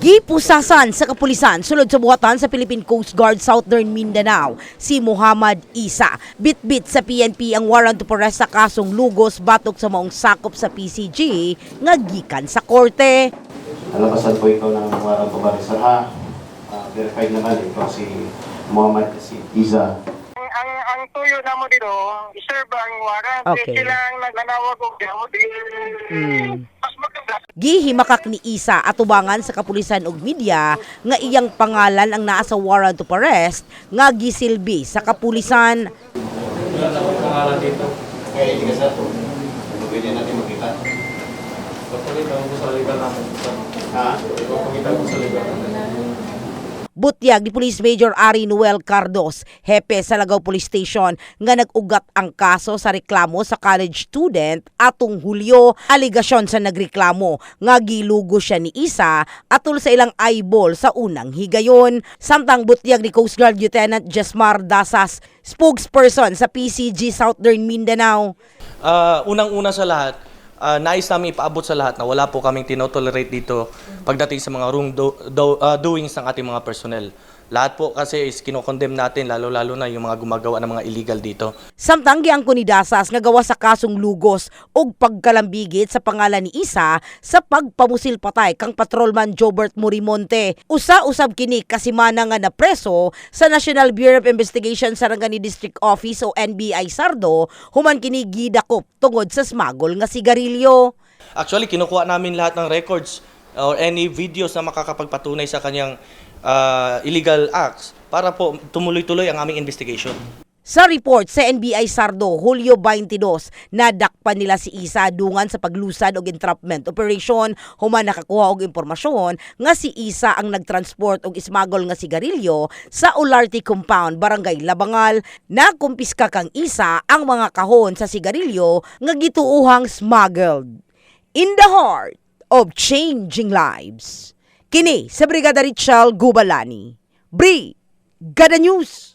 Gipusasan sa kapulisan sulod sa buhatan sa Philippine Coast Guard Southern Mindanao si Muhammad Isa. Bitbit sa PNP ang warrant to arrest sa kasong lugos batok sa maong sakop sa PCG nga gikan sa korte. Nalabasan po ikaw ng warrant to arrest, sir, ha? Verified naman ito si Muhammad Isa. Ang tuyo na mo dito, iserve ang warrant. Okay. Sila ang nagnanawag ko mo mas maganda. Gihimakak ni Isa atubangan sa kapulisan ug media nga iyang pangalan ang naa sa warrant to arrest nga gisilbi sa kapulisan. Wala na akong pangalan dito. Kaya hindi ka, sir. Pwede natin makita. Papakita ko sa legal namin. Ha? Papakita ko sa legal namin. Butyag ni Police Major Ari Noel Cardos, hepe sa Lagaw Police Station, nga nag-ugat ang kaso sa reklamo sa college student atong Hulyo. Aligasyon sa nagreklamo nga gilugo siya ni Isa atol sa ilang eyeball sa unang higayon. Samtang butyag ni Coast Guard Lieutenant Jesmar Dasas, spokesperson sa PCG Southern Mindanao. Unang-una sa lahat, nais namin ipaabot sa lahat na wala po kaming tinotolerate dito pagdating sa mga doings ng ating mga personnel. Lahat po kasi is kinokondemn natin, lalo-lalo na yung mga gumagawa ng mga illegal dito. Samtang giangko ni Dasas nga gawa sa kasong lugos ug pagkalambigit sa pangalan ni Isa sa pagpamusil patay kang patrolman Jobert Morimonte. Usa-usab kini kasimana nga napreso sa National Bureau of Investigation Sarangani District Office o NBI Sardo human kini gidakop tungod sa smuggle nga sigarilyo. Actually, kinukuha namin lahat ng records or any videos na makakapagpatunay sa kanyang illegal acts para po tumuloy-tuloy ang aming investigation. Sa report sa NBI Sardo, Hulyo 22, nadakpan nila si Isa dungan sa paglusad og entrapment operation human nakakuha og impormasyon nga si Isa ang nagtransport og smuggle nga sigarilyo sa Olarte Compound, Barangay Labangal. Nakumpiska kang Isa ang mga kahon sa sigarilyo nga gituuhang smuggled. In the heart of changing lives. Kini sa Brigada Richel Gubalani. Brigada News.